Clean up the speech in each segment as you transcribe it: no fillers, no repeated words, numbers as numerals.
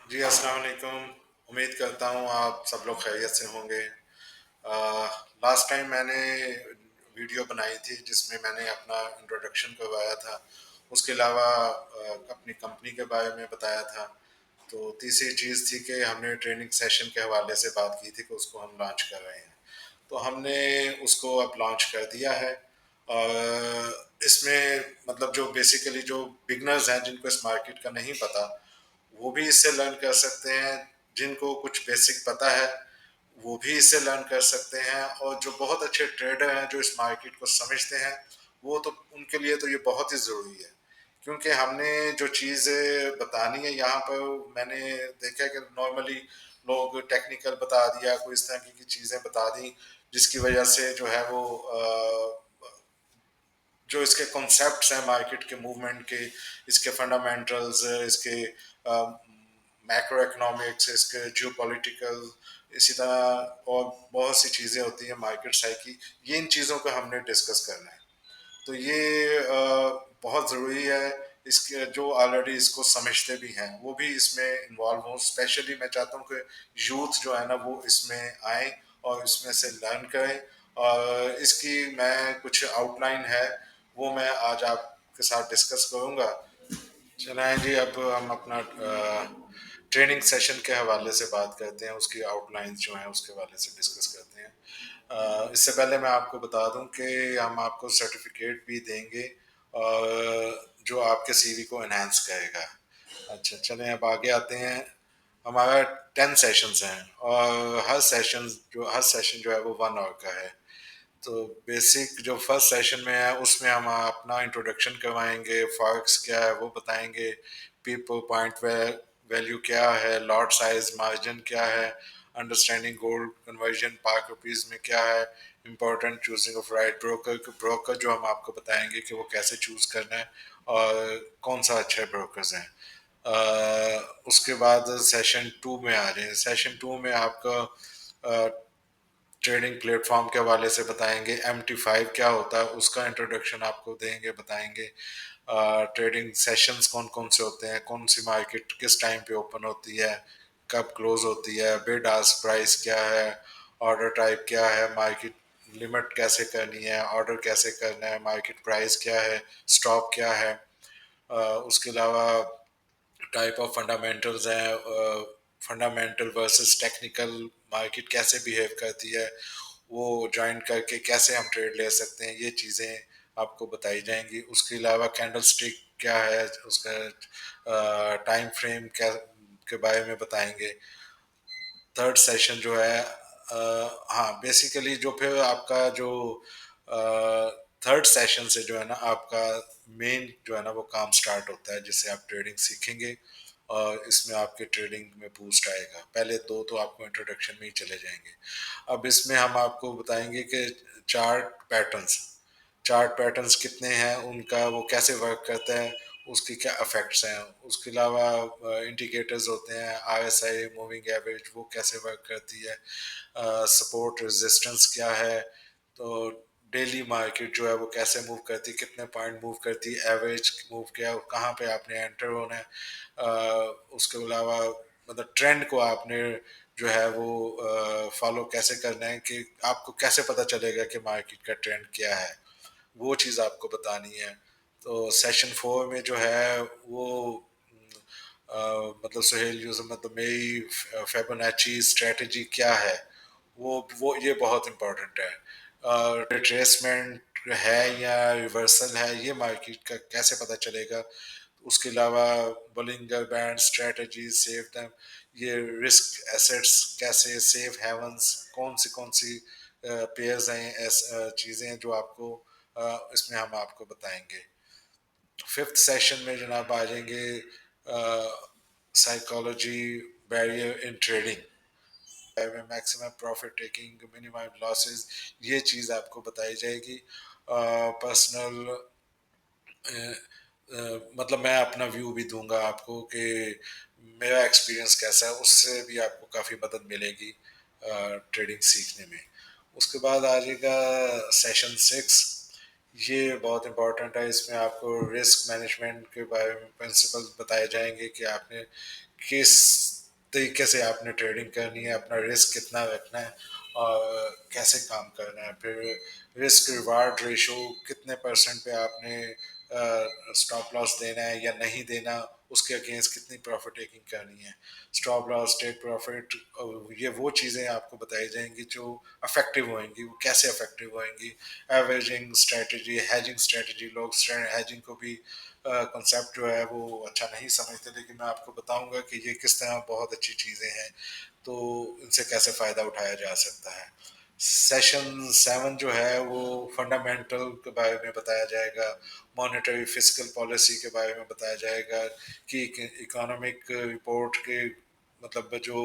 जी, अस्सलाम वालेकुम। उम्मीद करता हूँ आप सब लोग खैरियत से होंगे। लास्ट टाइम मैंने वीडियो बनाई थी जिसमें मैंने अपना इंट्रोडक्शन करवाया था। उसके अलावा अपनी कंपनी के बारे में बताया था। तो तीसरी चीज़ थी कि हमने ट्रेनिंग सेशन के हवाले से बात की थी कि उसको हम लॉन्च कर रहे हैं। तो हमने उसको अब लॉन्च कर दिया है। और इसमें मतलब जो बेसिकली जो बिगनर्स हैं जिनको इस मार्केट का नहीं पता, वो भी इससे लर्न कर सकते हैं। जिनको कुछ बेसिक पता है वो भी इससे लर्न कर सकते हैं, और जो बहुत अच्छे ट्रेडर हैं जो इस मार्केट को समझते हैं, वो तो उनके लिए तो ये बहुत ही ज़रूरी है। क्योंकि हमने जो चीज़ें बतानी है यहाँ पर, मैंने देखा है कि नॉर्मली लोग टेक्निकल बता दिया, कोई इस तरह की चीज़ें बता दी जिसकी वजह से जो है वो जो इसके कॉन्सेप्ट्स हैं मार्केट के मूवमेंट के, इसके फंडामेंटल्स, इसके मैक्रो इकोनॉमिक्स, इसके जियो पॉलिटिकल, इसी तरह और बहुत सी चीज़ें होती हैं मार्केट साइकी, ये इन चीज़ों को हमने डिस्कस करना है। तो ये बहुत ज़रूरी है। इसके जो ऑलरेडी इसको समझते भी हैं वो भी इसमें इन्वॉल्व हों। स्पेशली मैं चाहता हूँ कि यूथ जो है ना वो इसमें आए और इसमें से लर्न करें। और इसकी मैं कुछ आउटलाइन है वो मैं आज आपके साथ डिस्कस करूँगा। चलाएं जी, अब हम अपना ट्रेनिंग सेशन के हवाले से बात करते हैं, उसकी आउटलाइंस जो हैं उसके हवाले से डिस्कस करते हैं। इससे पहले मैं आपको बता दूं कि हम आपको सर्टिफिकेट भी देंगे और जो आपके सीवी को एनहांस करेगा। अच्छा, चलें अब आगे आते हैं। हमारा 10 सेशंस हैं और हर सेशन जो है वो 1 आवर का है। तो बेसिक जो फर्स्ट सेशन में है उसमें हम अपना इंट्रोडक्शन करवाएंगे, फॉरेक्स क्या है वो बताएंगे, पीपल पॉइंट वैल्यू क्या है, लॉट साइज मार्जिन क्या है, understanding gold conversion park rupees में क्या है, important choosing of right broker. Broker जो हम आपको बताएंगे कि वो कैसे चूज़ करना है और कौन सा अच्छे ब्रोकर्स हैं। उसके बाद सेशन 2 में आ रहे हैं। सेशन 2 में आपका ट्रेडिंग प्लेटफॉर्म के हवाले से बताएंगे, MT5 क्या होता है उसका इंट्रोडक्शन आपको देंगे, बताएंगे। ट्रेडिंग सेशंस कौन कौन से होते हैं, कौन सी मार्केट किस टाइम पे ओपन होती है, कब क्लोज होती है, बिड आस्क प्राइस क्या है, ऑर्डर टाइप क्या है, मार्केट लिमिट कैसे करनी है, ऑर्डर कैसे करना है, मार्केट प्राइस क्या है, स्टॉप क्या है। उसके अलावा टाइप ऑफ फंडामेंटल्स हैं, फंडामेंटल वर्सेस टेक्निकल, मार्केट कैसे बिहेव करती है, वो ज्वाइन करके कैसे हम ट्रेड ले सकते हैं, ये चीज़ें आपको बताई जाएंगी। उसके अलावा कैंडल स्टिक क्या है, उसका टाइम फ्रेम क्या के बारे में बताएंगे। थर्ड सेशन जो है हाँ बेसिकली जो फिर आपका जो थर्ड सेशन से जो है ना आपका मेन जो है ना वो काम स्टार्ट होता है, जिससे आप ट्रेडिंग सीखेंगे और इसमें आपके ट्रेडिंग में बूस्ट आएगा। पहले दो तो आपको इंट्रोडक्शन में ही चले जाएंगे। अब इसमें हम आपको बताएंगे कि चार्ट पैटर्न्स चार्ट पैटर्न्स कितने हैं, उनका वो कैसे वर्क करता है, उसके क्या इफेक्ट्स हैं। उसके अलावा इंडिकेटर्स होते हैं, RSI मूविंग एवरेज, वो कैसे वर्क करती है, सपोर्ट रेजिस्टेंस क्या है, तो डेली मार्केट जो है वो कैसे मूव करती है, कितने पॉइंट मूव करती है, एवरेज मूव क्या है, कहाँ पे आपने एंटर होना है। उसके अलावा मतलब ट्रेंड को आपने जो है वो फॉलो कैसे करना है, कि आपको कैसे पता चलेगा कि मार्केट का ट्रेंड क्या है, वो चीज़ आपको बतानी है। तो सेशन 4 में जो है वो मतलब सुहेल यूसुफ मतलब मेरी फेबोनाची स्ट्रेटजी क्या है, वो ये बहुत इम्पोर्टेंट है। रिट्रेसमेंट है या रिवर्सल है, ये मार्केट का कैसे पता चलेगा। उसके अलावा Bollinger band strategy save them, ये रिस्क एसेट्स कैसे सेफ हेवंस, कौन सी पेयर्स हैं, चीज़ें हैं जो आपको इसमें हम आपको बताएंगे। फिफ्थ सेशन में जनाब आ जाएंगे psychology barrier in trading, maximum profit taking, minimum losses, ये चीज़ आपको बताई जाएगी। पर्सनल मतलब मैं अपना व्यू भी दूंगा आपको कि मेरा एक्सपीरियंस कैसा है, उससे भी आपको काफ़ी मदद मिलेगी ट्रेडिंग सीखने में। उसके बाद आ जाएगा सेशन 6। ये बहुत इंपॉर्टेंट है। इसमें आपको रिस्क मैनेजमेंट के बारे में प्रिंसिपल्स बताए जाएंगे कि आपने किस तरीके से आपने ट्रेडिंग करनी है, अपना रिस्क कितना रखना है और कैसे काम करना है। फिर रिस्क रिवार्ड रेशो कितने परसेंट पे आपने स्टॉप लॉस देना है या नहीं देना, उसके अगेंस्ट कितनी प्रॉफिट टेकिंग करनी है। स्टॉप लॉस, टेक प्रॉफिट, ये वो चीज़ें आपको बताई जाएंगी जो अफेक्टिव होंगी। वो कैसे अफेक्टिव होंगी? Averaging strategy, hedging strategy. लोग हैजिंग को भी कंसेप्ट जो है वो अच्छा नहीं समझते, लेकिन मैं आपको बताऊंगा कि ये किस तरह बहुत अच्छी चीज़ें हैं, तो इनसे कैसे फ़ायदा उठाया जा सकता है। सेशन 7 जो है वो फंडामेंटल के बारे में बताया जाएगा, मॉनेटरी फिस्कल पॉलिसी के बारे में बताया जाएगा कि इकोनॉमिक रिपोर्ट के मतलब जो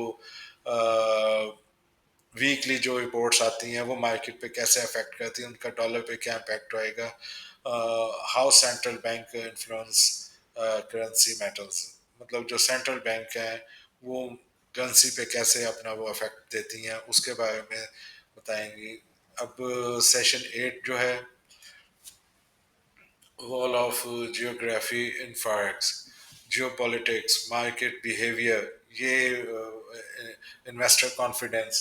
वीकली जो रिपोर्ट्स आती हैं वो मार्केट पे कैसे अफेक्ट करती हैं, उनका डॉलर पे क्या इम्पैक्ट रहेगा, how central bank influence currency metals, मतलब जो सेंट्रल बैंक है वो करेंसी पे कैसे अपना वो अफेक्ट देती हैं, उसके बारे में बताएंगी। अब सेशन 8 जो है, role of geography in forex, geopolitics, market behavior, ये इन्वेस्टर कॉन्फिडेंस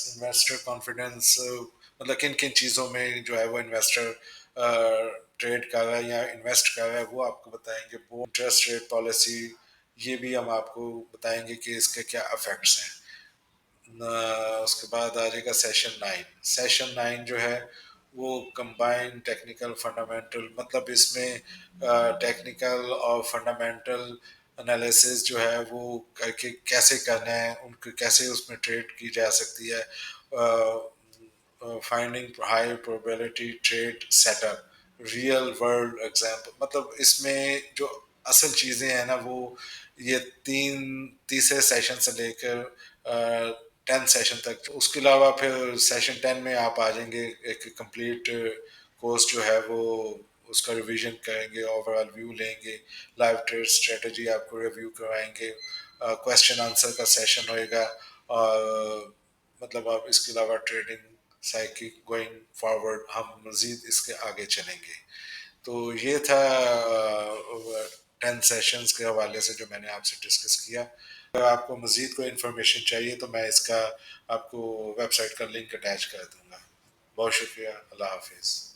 मतलब किन किन चीज़ों में जो है वो इन्वेस्टर ट्रेड कर रहा है या इन्वेस्ट कर रहा है, वो आपको बताएंगे। वो इंटरेस्ट रेट पॉलिसी, ये भी हम आपको बताएंगे कि इसके क्या इफेक्ट्स हैं। उसके बाद आ जाएगा सेशन 9। सेशन 9 जो है वो कंबाइन टेक्निकल फंडामेंटल, मतलब इसमें टेक्निकल और फंडामेंटल एनालिसिस जो है वो करके कैसे करना है, उनको कैसे उसमें ट्रेड की जा सकती है। Finding high probability trade setup, real world example, मतलब इसमें जो असल चीज़ें हैं ना वो ये तीसरे सेशन से लेकर 10 सेशन तक। उसके अलावा फिर सेशन 10 में आप आ जाएंगे, एक कंप्लीट कोर्स जो है वो उसका रिवीजन करेंगे, ओवरऑल व्यू लेंगे, लाइव ट्रेड स्ट्रेटजी आपको रिव्यू करवाएंगे, क्वेश्चन आंसर का सेशन होएगा, और मतलब आप इसके अलावा ट्रेडिंग साइकिल गोइंग फॉरवर्ड हम मज़ीद इसके आगे चलेंगे। तो ये था 10 सेशंस के हवाले से जो मैंने आपसे डिस्कस किया। अगर आपको मज़ीद कोई इन्फॉर्मेशन चाहिए तो मैं इसका आपको वेबसाइट का लिंक अटैच कर दूंगा। बहुत शुक्रिया, अल्लाह हाफिज़।